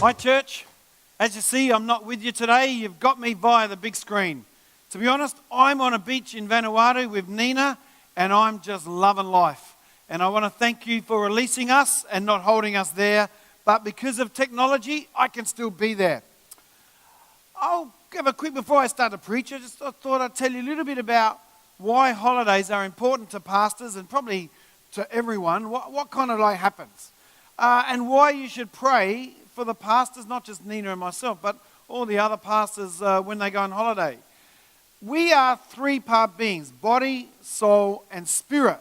Hi church, as you see I'm not with you today, you've got me via the big screen. To be honest, I'm on a beach in Vanuatu with Nina and I'm just loving life. And I want to thank you for releasing us and not holding us there, but because of technology, I can still be there. I'll give a quick, before I start to preach, I thought I'd tell you a little bit about why holidays are important to pastors and probably to everyone, what kind of happens. And why you should pray for the pastors, not just Nina and myself, but all the other pastors when they go on holiday. We are three-part beings, body, soul, and spirit.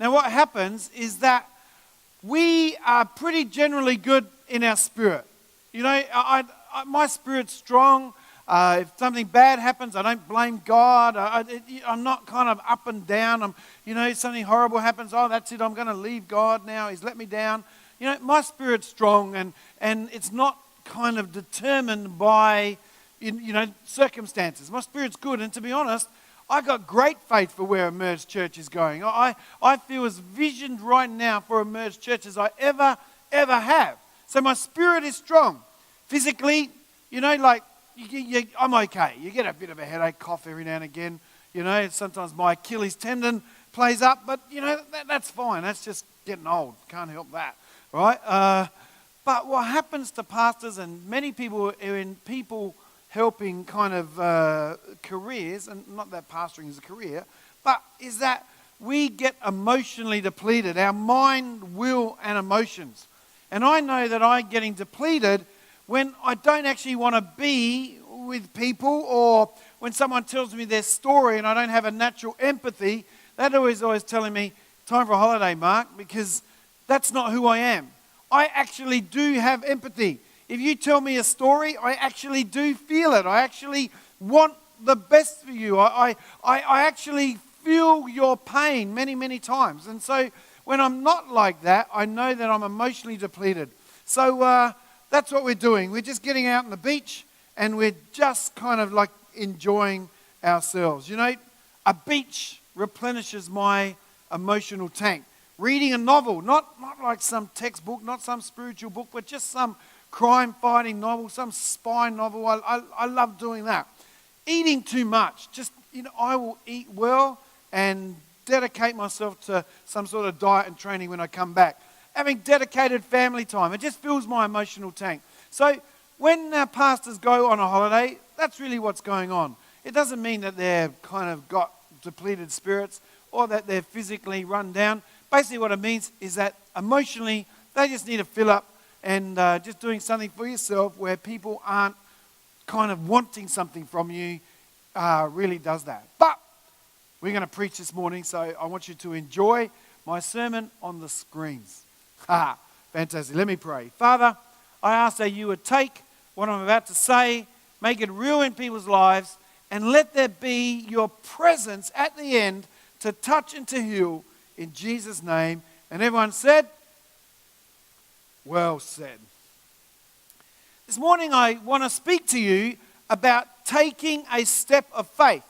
Now what happens is that we are pretty generally good in our spirit. You know, my spirit's strong. If something bad happens, I don't blame God. I'm not kind of up and down. Something horrible happens. Oh, that's it. I'm going to leave God now. He's let me down. You know, my spirit's strong and it's not kind of determined by, circumstances. My spirit's good. And to be honest, I got great faith for where Emerge Church is going. I feel as visioned right now for Emerge Church as I ever have. So my spirit is strong. Physically, I'm okay. You get a bit of a headache, cough every now and again. Sometimes my Achilles tendon plays up, but, that's fine. That's just getting old. Can't help that, right? But what happens to pastors and many people are in people helping kind of careers, and not that pastoring is a career, but is that we get emotionally depleted, our mind, will, and emotions. And I know that I'm getting depleted when I don't actually want to be with people, or when someone tells me their story and I don't have a natural empathy. That always telling me, time for a holiday, Mark, because that's not who I am. I actually do have empathy. If you tell me a story, I actually do feel it. I actually want the best for you. I actually feel your pain many, many times. And so when I'm not like that, I know that I'm emotionally depleted. So that's what we're doing. We're just getting out on the beach and we're just kind of like enjoying ourselves. A beach replenishes my emotional tank. Reading a novel, not like some textbook, not some spiritual book, but just some crime-fighting novel, some spy novel. I love doing that. Eating too much. I will eat well and dedicate myself to some sort of diet and training when I come back. Having dedicated family time, it just fills my emotional tank. So when our pastors go on a holiday, that's really what's going on. It doesn't mean that they've kind of got depleted spirits or that they're physically run down. Basically what it means is that emotionally they just need to fill up and just doing something for yourself where people aren't kind of wanting something from you really does that. But we're going to preach this morning, so I want you to enjoy my sermon on the screens. Fantastic. Let me pray. Father, I ask that you would take what I'm about to say, make it real in people's lives, and let there be your presence at the end to touch and to heal in Jesus' name. And everyone said, well said. This morning I want to speak to you about taking a step of faith.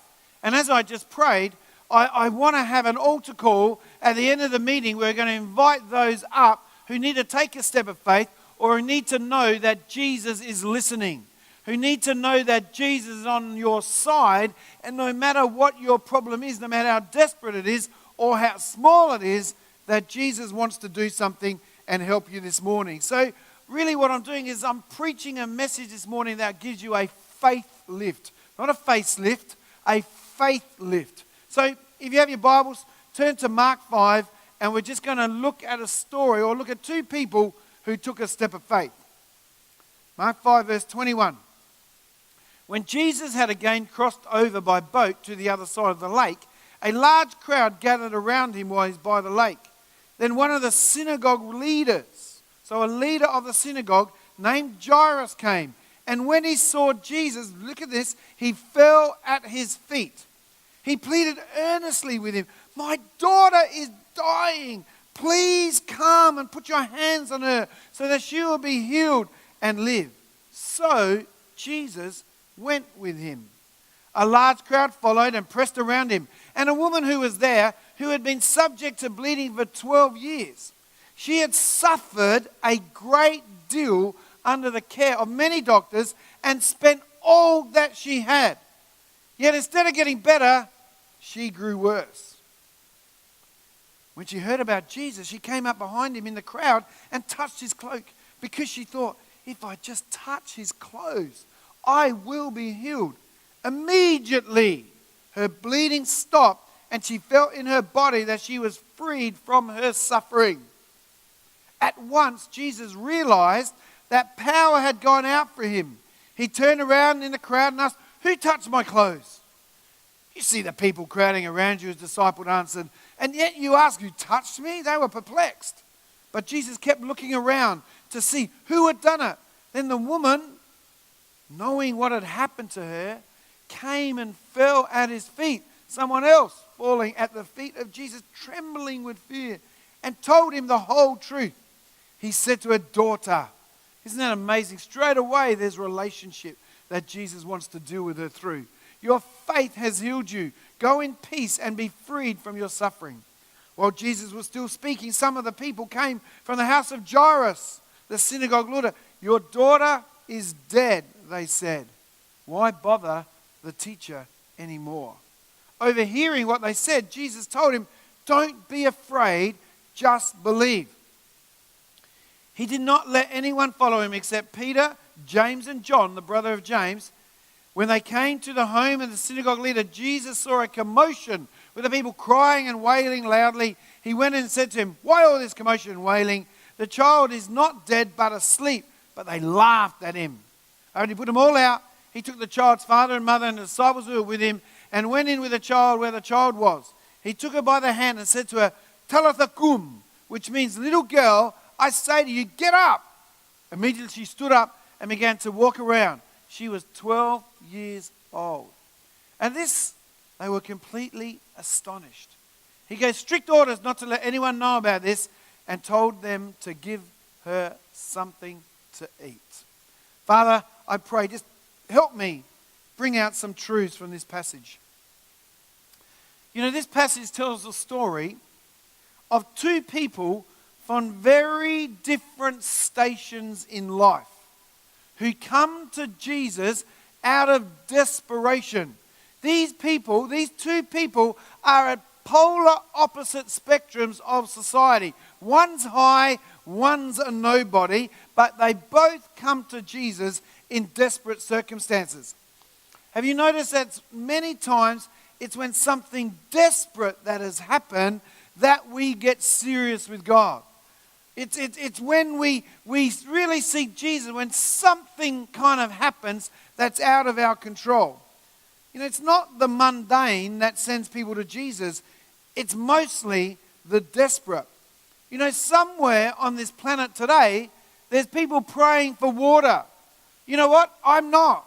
And as I just prayed, I want to have an altar call at the end of the meeting. We're going to invite those up who need to take a step of faith or who need to know that Jesus is listening, who need to know that Jesus is on your side, and no matter what your problem is, no matter how desperate it is or how small it is, that Jesus wants to do something and help you this morning. So really what I'm doing is I'm preaching a message this morning that gives you a faith lift. Not a facelift, a faith lift. So if you have your Bibles, turn to Mark 5, and we're just going to look at a story or look at two people who took a step of faith. Mark 5 verse 21. When Jesus had again crossed over by boat to the other side of the lake, a large crowd gathered around him while he's by the lake. Then one of the synagogue leaders, so a leader of the synagogue named Jairus, came. And when he saw Jesus, look at this, he fell at his feet. He pleaded earnestly with him, "My daughter is dying. Please come and put your hands on her so that she will be healed and live." So Jesus went with him. A large crowd followed and pressed around him. And a woman who was there, who had been subject to bleeding for 12 years. She had suffered a great deal under the care of many doctors and spent all that she had. Yet instead of getting better, she grew worse. When she heard about Jesus, she came up behind him in the crowd and touched his cloak because she thought, if I just touch his clothes, I will be healed. Immediately, her bleeding stopped and she felt in her body that she was freed from her suffering. At once, Jesus realized that power had gone out for him. He turned around in the crowd and asked, "Who touched my clothes?" "You see the people crowding around you," his disciple answered, "and yet you ask, 'Who touched me?'" They were perplexed. But Jesus kept looking around to see who had done it. Then the woman, knowing what had happened to her, came and fell at his feet. Someone else falling at the feet of Jesus, trembling with fear, and told him the whole truth. He said to her, "Daughter," isn't that amazing? Straight away there's a relationship that Jesus wants to deal with her through. "Your faith has healed you. Go in peace and be freed from your suffering." While Jesus was still speaking, some of the people came from the house of Jairus, the synagogue leader. "Your daughter is dead," they said. "Why bother the teacher anymore?" Overhearing what they said, Jesus told him, "Don't be afraid, just believe." He did not let anyone follow him except Peter, James, and John, the brother of James. When they came to the home of the synagogue leader, Jesus saw a commotion with the people crying and wailing loudly. He went in and said to him, "Why all this commotion and wailing? The child is not dead but asleep." But they laughed at him. After he put them all out, he took the child's father and mother and the disciples who were with him and went in with the child where the child was. He took her by the hand and said to her, "Talitha kum," which means, "Little girl, I say to you, get up." Immediately she stood up and began to walk around. She was 12 years old. At this, they were completely astonished. He gave strict orders not to let anyone know about this and told them to give her something to eat. Father, I pray, just help me bring out some truths from this passage. You know, this passage tells the story of two people from very different stations in life who come to Jesus out of desperation. These two people are at polar opposite spectrums of society. One's high, one's a nobody, but they both come to Jesus in desperate circumstances. Have you noticed that many times it's when something desperate that has happened that we get serious with God? It's when we really seek Jesus, when something kind of happens that's out of our control. You know, it's not the mundane that sends people to Jesus. It's mostly the desperate. You know, somewhere on this planet today, there's people praying for water. You know what? I'm not.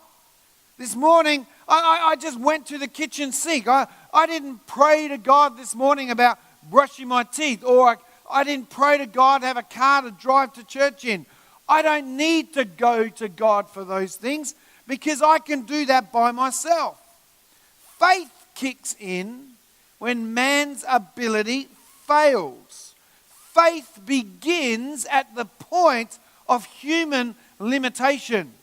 This morning, I just went to the kitchen sink. I didn't pray to God this morning about brushing my teeth, or I didn't pray to God to have a car to drive to church in. I don't need to go to God for those things because I can do that by myself. Faith kicks in when man's ability fails. Faith begins at the point of human limitation.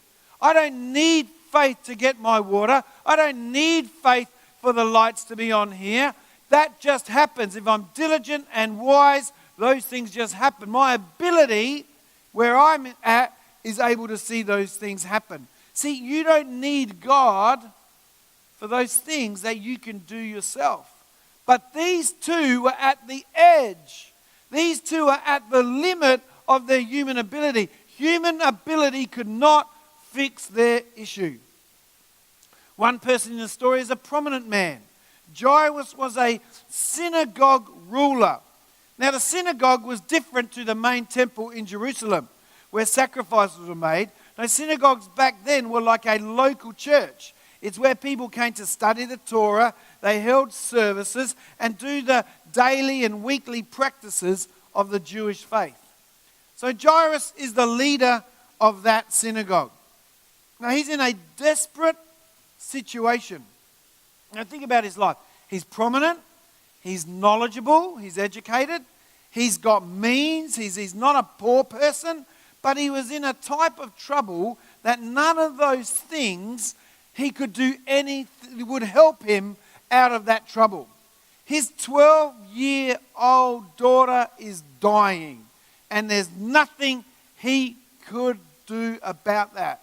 I don't need faith to get my water. I don't need faith for the lights to be on here. That just happens. If I'm diligent and wise, those things just happen. My ability, where I'm at, is able to see those things happen. See, you don't need God for those things that you can do yourself. But these two were at the edge. These two are at the limit of their human ability. Human ability could not fix their issue. One person in the story is a prominent man. Jairus was a synagogue ruler. Now, the synagogue was different to the main temple in Jerusalem, where sacrifices were made. Now, synagogues back then were like a local church. It's where people came to study the Torah, they held services, and do the daily and weekly practices of the Jewish faith. So Jairus is the leader of that synagogue. Now, he's in a desperate situation. Now, think about his life. He's prominent, he's knowledgeable, he's educated, he's got means, he's not a poor person, but he was in a type of trouble that none of those things he could do anything would help him out of that trouble. His 12-year-old daughter is dying, and there's nothing he could do about that.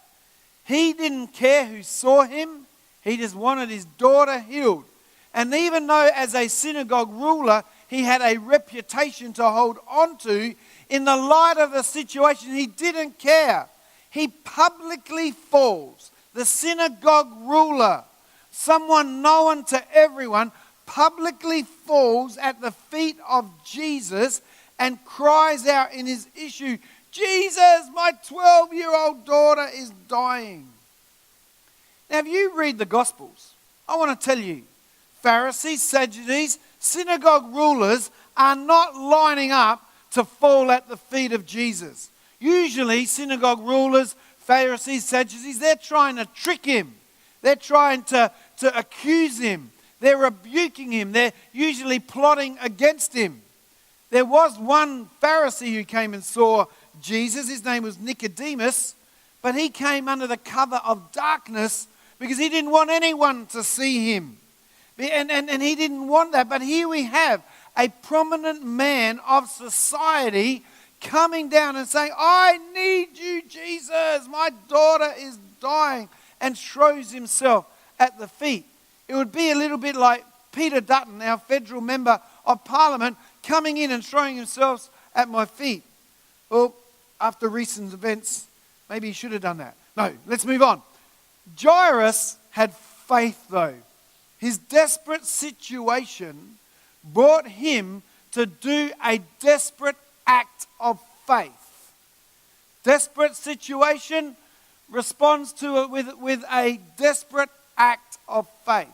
He didn't care who saw him. He just wanted his daughter healed. And even though as a synagogue ruler, he had a reputation to hold on to, in the light of the situation, he didn't care. He publicly falls. The synagogue ruler, someone known to everyone, publicly falls at the feet of Jesus and cries out in his issue, "Jesus, my 12-year-old daughter is dying." Now, if you read the Gospels, I want to tell you, Pharisees, Sadducees, synagogue rulers are not lining up to fall at the feet of Jesus. Usually, synagogue rulers, Pharisees, Sadducees, they're trying to trick him. They're trying to accuse him. They're rebuking him. They're usually plotting against him. There was one Pharisee who came and saw Jesus. His name was Nicodemus, but he came under the cover of darkness because he didn't want anyone to see him. And he didn't want that. But here we have a prominent man of society coming down and saying, "I need you, Jesus. My daughter is dying," and throws himself at the feet. It would be a little bit like Peter Dutton, our federal member of parliament, coming in and throwing himself at my feet. Well, after recent events, maybe he should have done that. No, let's move on. Jairus had faith though. His desperate situation brought him to do a desperate act of faith. Desperate situation responds to it with a desperate act of faith.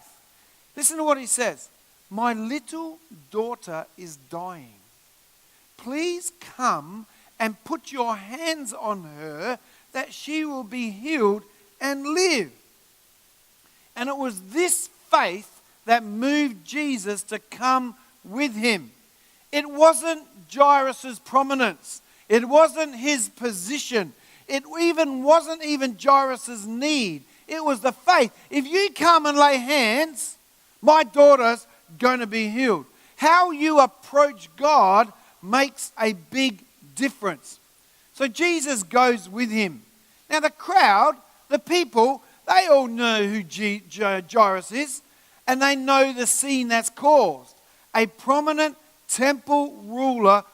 Listen to what he says. "My little daughter is dying. Please come and put your hands on her that she will be healed and live." And it was this faith that moved Jesus to come with him. It wasn't Jairus' prominence. It wasn't his position. It wasn't even Jairus' need. It was the faith. If you come and lay hands, my daughter's going to be healed. How you approach God makes a big difference. So Jesus goes with him. Now the crowd, the people, they all know who Jairus is, and they know the scene that's caused. A prominent temple ruler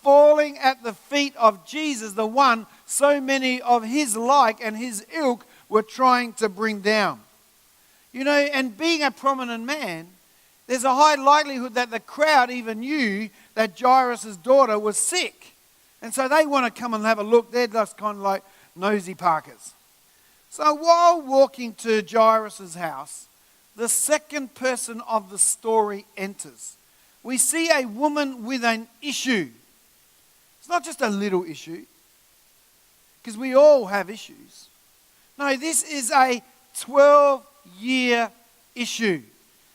falling at the feet of Jesus, the one so many of his like and his ilk were trying to bring down. You know, and being a prominent man, there's a high likelihood that the crowd even knew that Jairus' daughter was sick. And so they want to come and have a look. They're just kind of like nosy parkers. So while walking to Jairus' house, the second person of the story enters. We see a woman with an issue. It's not just a little issue, because we all have issues. No, this is a 12-year issue.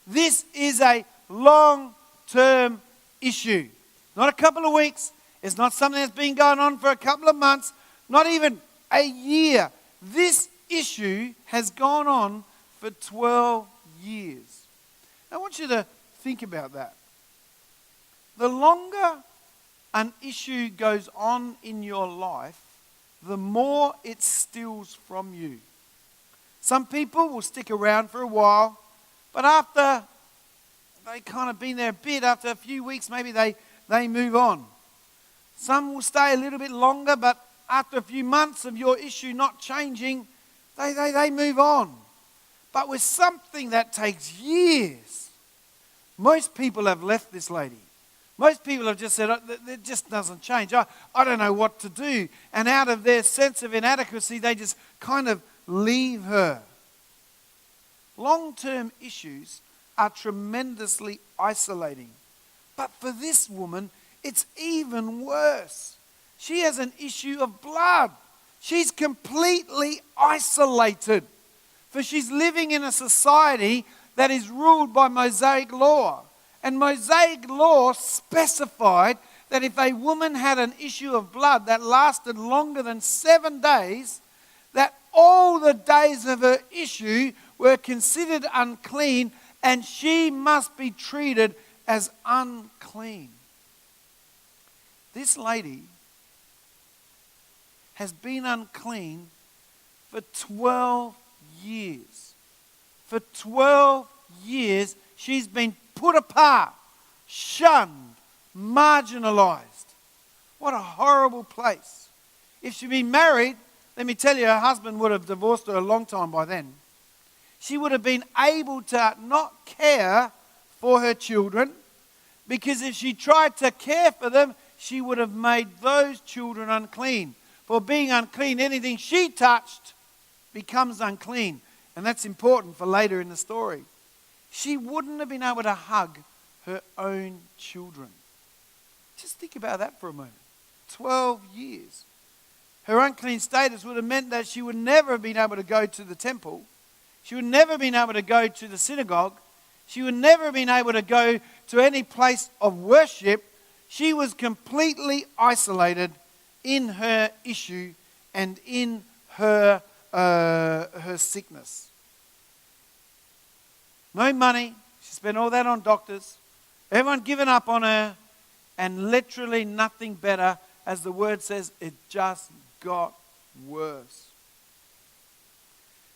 This is a long-term issue. Not a couple of weeks. It's not something that's been going on for a couple of months. Not even a year. This issue has gone on for 12 years. I want you to think about that. The longer an issue goes on in your life, the more it steals from you. Some people will stick around for a while, but after they kind of been there a bit, after a few weeks, maybe they move on. Some will stay a little bit longer, but after a few months of your issue not changing, they move on. But with something that takes years, most people have left this lady. Most people have just said, it just doesn't change. I don't know what to do. And out of their sense of inadequacy, they just kind of leave her. Long-term issues are tremendously isolating. But for this woman, it's even worse. She has an issue of blood. She's completely isolated. For she's living in a society that is ruled by Mosaic law. And Mosaic law specified that if a woman had an issue of blood that lasted longer than 7 days, that all the days of her issue were considered unclean, and she must be treated as unclean. This lady has been unclean for 12 years. For 12 years, she's been put apart, shunned, marginalized. What a horrible place. If she'd been married, let me tell you, her husband would have divorced her a long time by then. She would have been able to not care for her children, because if she tried to care for them, she would have made those children unclean. For being unclean, anything she touched becomes unclean. And that's important for later in the story. She wouldn't have been able to hug her own children. Just think about that for a moment. 12 years. Her unclean status would have meant that she would never have been able to go to the temple. She would never have been able to go to the synagogue. She would never have been able to go to any place of worship. She was completely isolated in her issue and in her sickness. No money. She spent all that on doctors. Everyone given up on her, and literally nothing better. As the word says, it just got worse.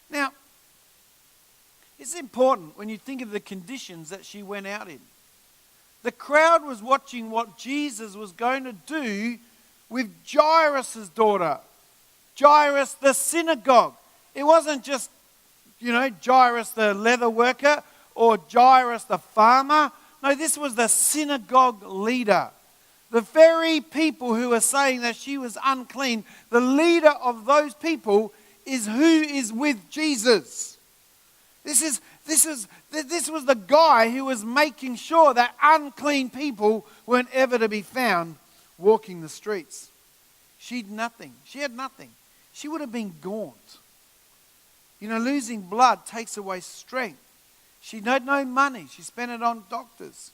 Now, it's important when you think of the conditions that she went out in. The crowd was watching what Jesus was going to do with Jairus' daughter. Jairus, the synagogue. It wasn't just, Jairus the leather worker or Jairus the farmer. No, this was the synagogue leader. The very people who are saying that she was unclean, the leader of those people is who is with Jesus. This was the guy who was making sure that unclean people weren't ever to be found walking the streets. She had nothing. She would have been gaunt. Losing blood takes away strength. She had no money. She spent it on doctors.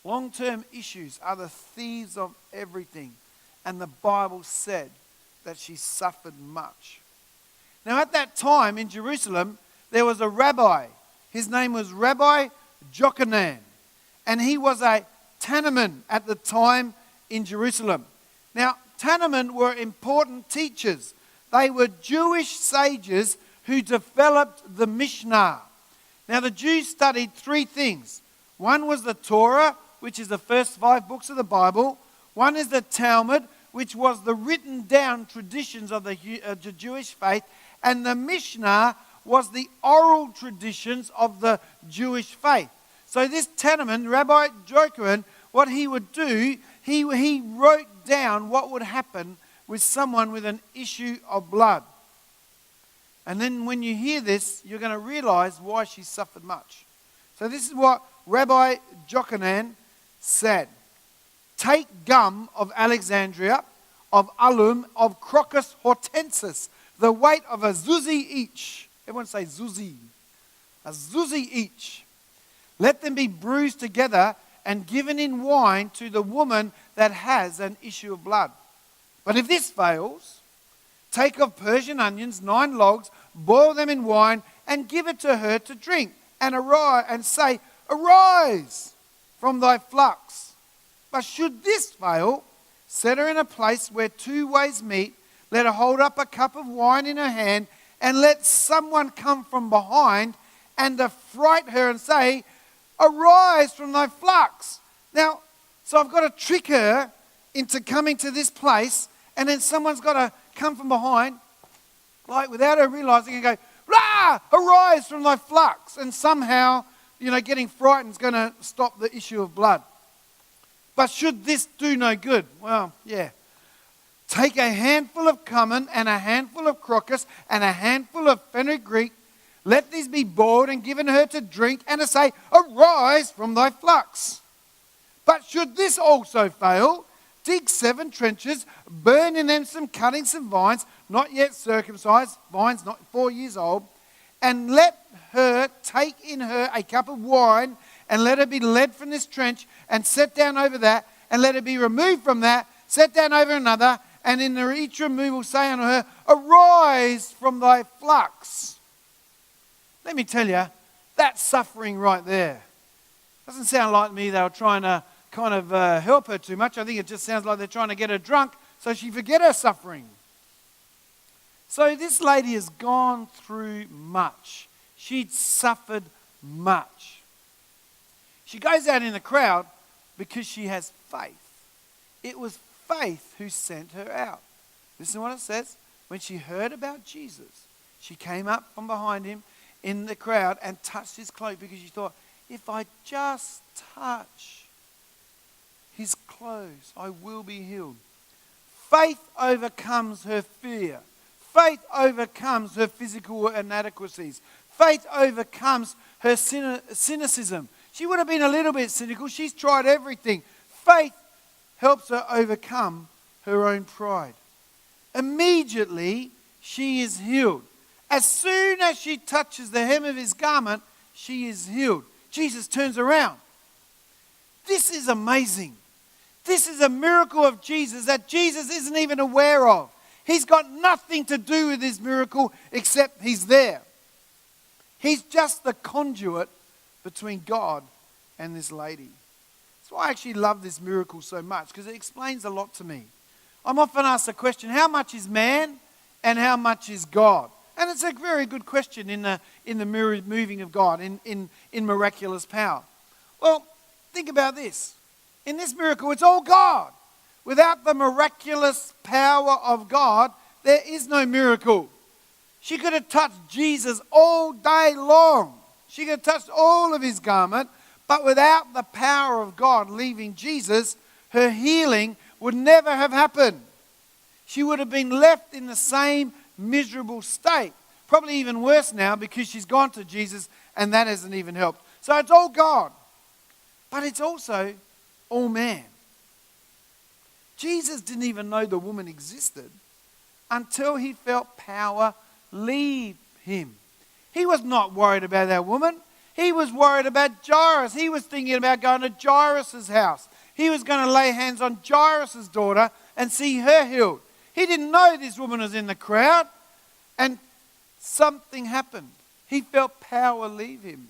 Long-term issues are the thieves of everything. And the Bible said that she suffered much. Now at that time in Jerusalem, there was a rabbi. His name was Rabbi Jochanan. And he was a Tannaman at the time in Jerusalem. Now, Tannamen were important teachers. They were Jewish sages who developed the Mishnah. Now, the Jews studied 3 things. One was the Torah, which is the first 5 books of the Bible. One is the Talmud, which was the written down traditions of the Jewish faith. And the Mishnah was the oral traditions of the Jewish faith. So this Tannaman, Rabbi Jochanan, what he would do, he wrote down what would happen with someone with an issue of blood. And then when you hear this, you're going to realize why she suffered much. So this is what Rabbi Jochanan said. Take gum of Alexandria, of alum, of crocus hortensis, the weight of a zuzi each. Everyone say zuzi. A zuzi each. Let them be bruised together and given in wine to the woman that has an issue of blood. But if this fails, take of Persian onions, 9 logs, boil them in wine, and give it to her to drink. And arise and say, arise from thy flux. But should this fail, set her in a place where 2 ways meet. Let her hold up a cup of wine in her hand, and let someone come from behind and affright her and say, arise from thy flux. Now, so I've got to trick her into coming to this place, and then someone's got to come from behind, like without her realizing, and go, rah, arise from thy flux. And somehow, getting frightened is going to stop the issue of blood. But should this do no good? Well, yeah. Take a handful of cumin and a handful of crocus and a handful of fenugreek. Let these be boiled and given her to drink, and to say, arise from thy flux. But should this also fail, dig 7 trenches, burn in them some cuttings and vines, not yet circumcised, vines not 4 years old, and let her take in her a cup of wine, and let her be led from this trench and set down over that, and let it be removed from that, set down over another, and in each removal say unto her, arise from thy flux. Let me tell you, that's suffering right there. Doesn't sound like me they were trying to kind of help her too much. I think it just sounds like they're trying to get her drunk so she forget her suffering. So this lady has gone through much. She'd suffered much. She goes out in the crowd because she has faith. It was faith who sent her out. Listen to what it says. When she heard about Jesus, she came up from behind him in the crowd and touched his cloak because she thought, if I just touch his clothes, I will be healed. Faith overcomes her fear. Faith overcomes her physical inadequacies. Faith overcomes her cynicism. She would have been a little bit cynical. She's tried everything. Faith helps her overcome her own pride. Immediately, she is healed. As soon as she touches the hem of his garment, she is healed. Jesus turns around. This is amazing. This is a miracle of Jesus that Jesus isn't even aware of. He's got nothing to do with this miracle except he's there. He's just the conduit between God and this lady. That's why I actually love this miracle so much, because it explains a lot to me. I'm often asked the question, how much is man and how much is God? And it's a very good question in the moving of God, in miraculous power. Well, think about this. In this miracle, it's all God. Without the miraculous power of God, there is no miracle. She could have touched Jesus all day long. She could have touched all of his garment, but without the power of God leaving Jesus, her healing would never have happened. She would have been left in the same miserable state. Probably even worse now because she's gone to Jesus and that hasn't even helped. So it's all God, but it's also all man. Jesus didn't even know the woman existed until he felt power leave him. He was not worried about that woman. He was worried about Jairus. He was thinking about going to Jairus' house. He was going to lay hands on Jairus' daughter and see her healed. He didn't know this woman was in the crowd, and something happened. He felt power leave him.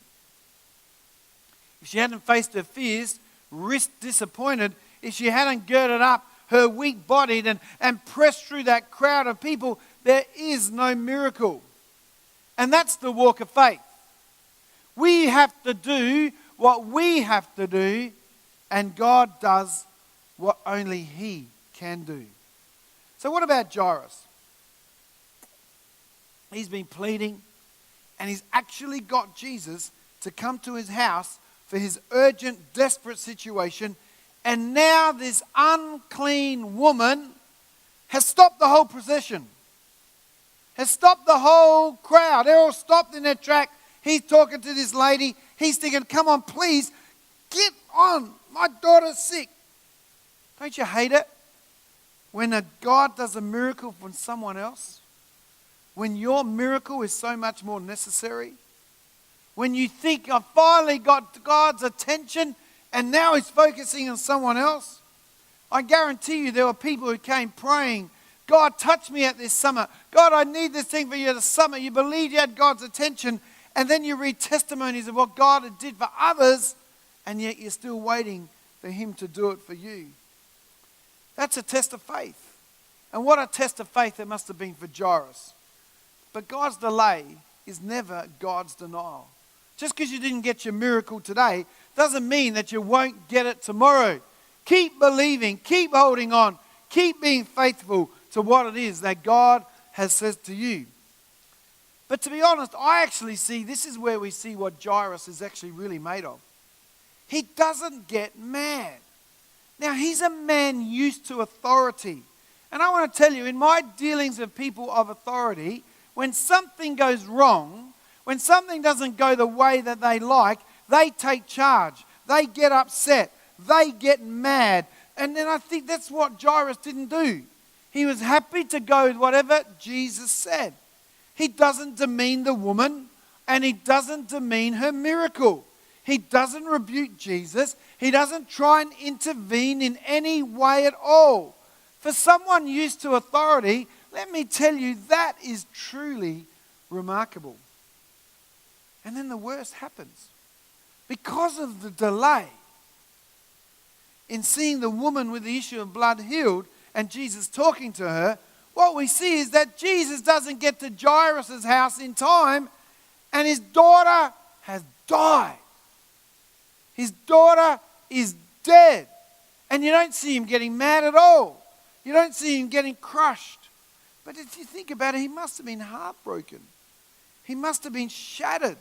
If she hadn't faced her fears, risked disappointed, if she hadn't girded up her weak-bodied and pressed through that crowd of people, there is no miracle. And that's the walk of faith. We have to do what we have to do, and God does what only he can do. So what about Jairus? He's been pleading, and he's actually got Jesus to come to his house for his urgent, desperate situation. And now this unclean woman has stopped the whole procession, has stopped the whole crowd. They're all stopped in their track. He's talking to this lady. He's thinking, come on, please, get on. My daughter's sick. Don't you hate it when a God does a miracle from someone else? When your miracle is so much more necessary? When you think, I finally got God's attention and now he's focusing on someone else? I guarantee you there were people who came praying, God, touch me at this summit. God, I need this thing for you at the summit. You believed you had God's attention, and then you read testimonies of what God had did for others, and yet you're still waiting for him to do it for you. That's a test of faith. And what a test of faith it must have been for Jairus. But God's delay is never God's denial. Just because you didn't get your miracle today doesn't mean that you won't get it tomorrow. Keep believing, keep holding on, keep being faithful to what it is that God has said to you. But to be honest, I actually see, this is where we see what Jairus is actually really made of. He doesn't get mad. Now, he's a man used to authority. And I want to tell you, in my dealings with people of authority, when something goes wrong, when something doesn't go the way that they like, they take charge. They get upset. They get mad. And then I think that's what Jairus didn't do. He was happy to go with whatever Jesus said. He doesn't demean the woman, and he doesn't demean her miracle. He doesn't rebuke Jesus. He doesn't try and intervene in any way at all. For someone used to authority, let me tell you, that is truly remarkable. And then the worst happens. Because of the delay in seeing the woman with the issue of blood healed and Jesus talking to her, what we see is that Jesus doesn't get to Jairus' house in time, and his daughter has died. His daughter is dead. And you don't see him getting mad at all. You don't see him getting crushed. But if you think about it, he must have been heartbroken. He must have been shattered.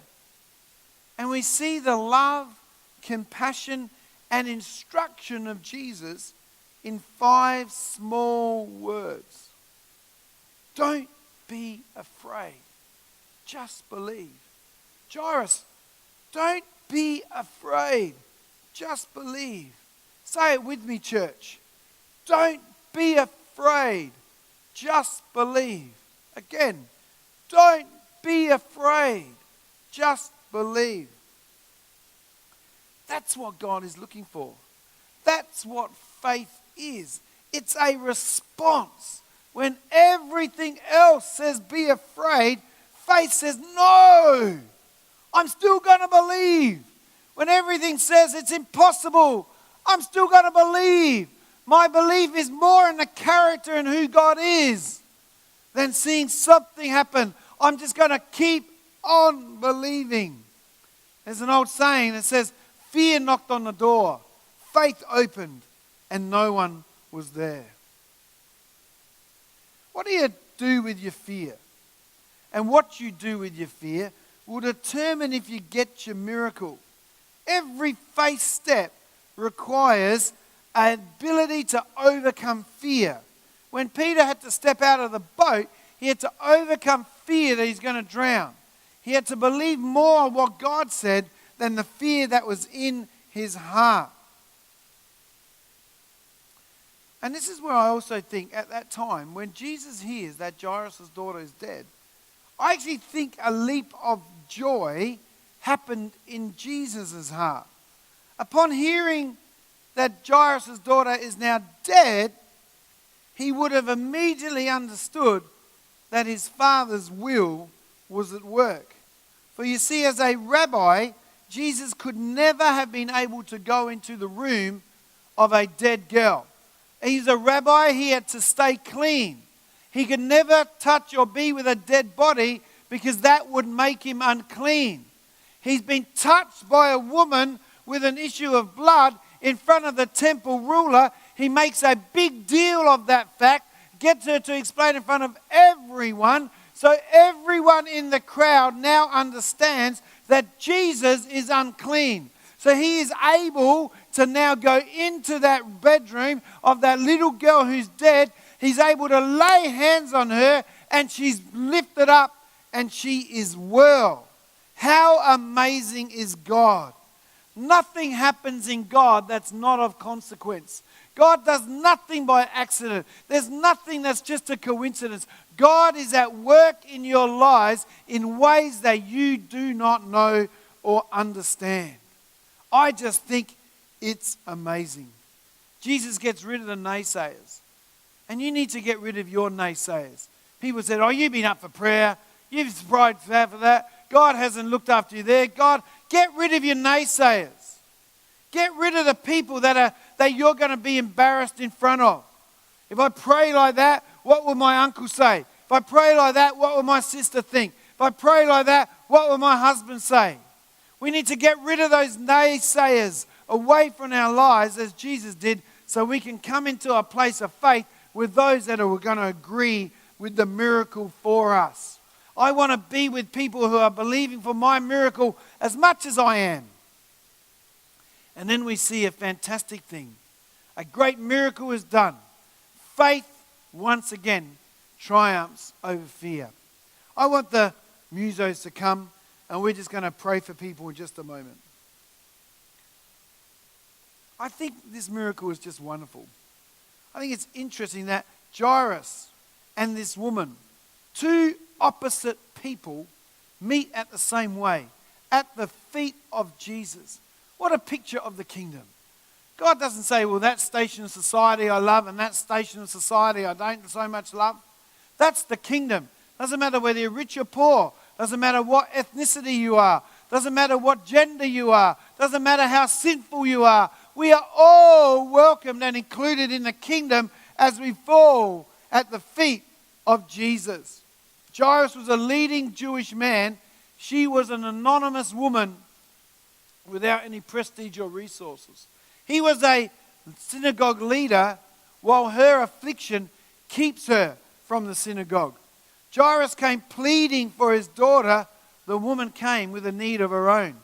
And we see the love, compassion, and instruction of Jesus in 5 small words. Don't be afraid. Just believe. Jairus, don't be afraid. Just believe. Say it with me, church. Don't be afraid. Just believe. Again, don't be afraid. Just believe. That's what God is looking for. That's what faith is. It's a response. When everything else says be afraid, faith says no. I'm still going to believe. When everything says it's impossible, I'm still going to believe. My belief is more in the character and who God is than seeing something happen. I'm just going to keep on believing. There's an old saying that says, fear knocked on the door, faith opened, and no one was there. What do you do with your fear? And what you do with your fear will determine if you get your miracle. Every faith step requires an ability to overcome fear. When Peter had to step out of the boat, he had to overcome fear that he's going to drown. He had to believe more on what God said than the fear that was in his heart. And this is where I also think at that time, when Jesus hears that Jairus' daughter is dead, I actually think a leap of joy happened in Jesus' heart. Upon hearing that Jairus' daughter is now dead, he would have immediately understood that his father's will was at work. For you see, as a rabbi, Jesus could never have been able to go into the room of a dead girl. He's a rabbi, he had to stay clean. He could never touch or be with a dead body because that would make him unclean. He's been touched by a woman with an issue of blood in front of the temple ruler. He makes a big deal of that fact, gets her to explain in front of everyone, so everyone in the crowd now understands that Jesus is unclean. So he is able to now go into that bedroom of that little girl who's dead. He's able to lay hands on her and she's lifted up and she is well. How amazing is God? Nothing happens in God that's not of consequence. God does nothing by accident. There's nothing that's just a coincidence. God is at work in your lives in ways that you do not know or understand. I just think it's amazing. Jesus gets rid of the naysayers. And you need to get rid of your naysayers. People said, oh, you've been up for prayer. You've prayed for that. God hasn't looked after you there. God, get rid of your naysayers. Get rid of the people that you're going to be embarrassed in front of. If I pray like that, what will my uncle say? If I pray like that, what will my sister think? If I pray like that, what will my husband say? We need to get rid of those naysayers away from our lives as Jesus did, so we can come into a place of faith with those that are going to agree with the miracle for us. I want to be with people who are believing for my miracle as much as I am. And then we see a fantastic thing. A great miracle is done. Faith, once again, triumphs over fear. I want the musos to come, and we're just going to pray for people in just a moment. I think this miracle is just wonderful. I think it's interesting that Jairus and this woman, two opposite people, meet at the same way. at the feet of Jesus. What a picture of the kingdom. God doesn't say, well, that station of society I love and that station of society I don't so much love. That's the kingdom. Doesn't matter whether you're rich or poor. Doesn't matter what ethnicity you are. Doesn't matter what gender you are. Doesn't matter how sinful you are. We are all welcomed and included in the kingdom as we fall at the feet of Jesus. Jairus was a leading Jewish man. She was an anonymous woman without any prestige or resources. He was a synagogue leader, while her affliction keeps her from the synagogue. Jairus came pleading for his daughter. The woman came with a need of her own.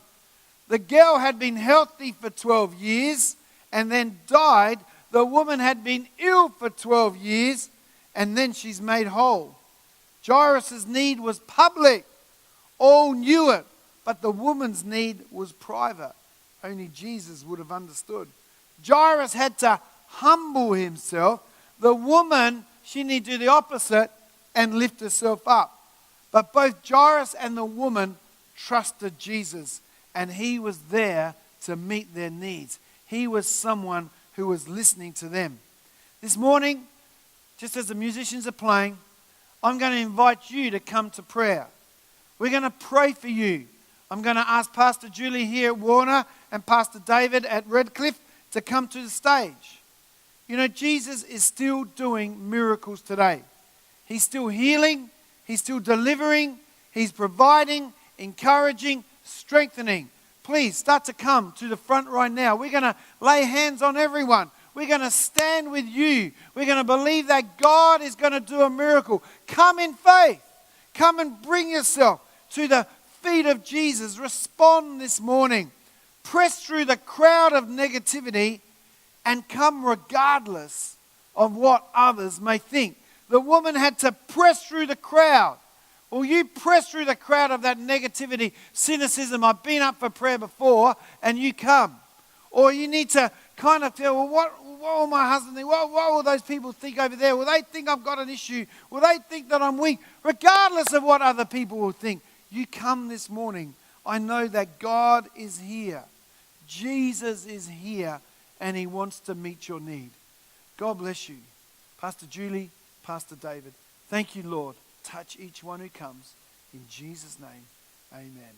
The girl had been healthy for 12 years and then died. The woman had been ill for 12 years and then she's made whole. Jairus' need was public. All knew it, but the woman's need was private. Only Jesus would have understood. Jairus had to humble himself. The woman, she needed to do the opposite and lift herself up. But both Jairus and the woman trusted Jesus, and he was there to meet their needs. He was someone who was listening to them. This morning, just as the musicians are playing, I'm going to invite you to come to prayer. We're going to pray for you. I'm going to ask Pastor Julie here at Warner and Pastor David at Redcliffe to come to the stage. You know, Jesus is still doing miracles today. He's still healing. He's still delivering. He's providing, encouraging, strengthening. Please start to come to the front right now. We're going to lay hands on everyone. We're going to stand with you. We're going to believe that God is going to do a miracle. Come in faith. Come and bring yourself to the feet of Jesus. Respond this morning. Press through the crowd of negativity and come regardless of what others may think. The woman had to press through the crowd. Well, you press through the crowd of that negativity, cynicism. I've been up for prayer before, and you come. Or you need to kind of feel, well, what will my husband think? What will those people think over there? Will they think I've got an issue? Will they think that I'm weak? Regardless of what other people will think, you come this morning. I know that God is here. Jesus is here, and he wants to meet your need. God bless you. Pastor Julie, Pastor David, thank you, Lord. Touch each one who comes. In Jesus' name, amen.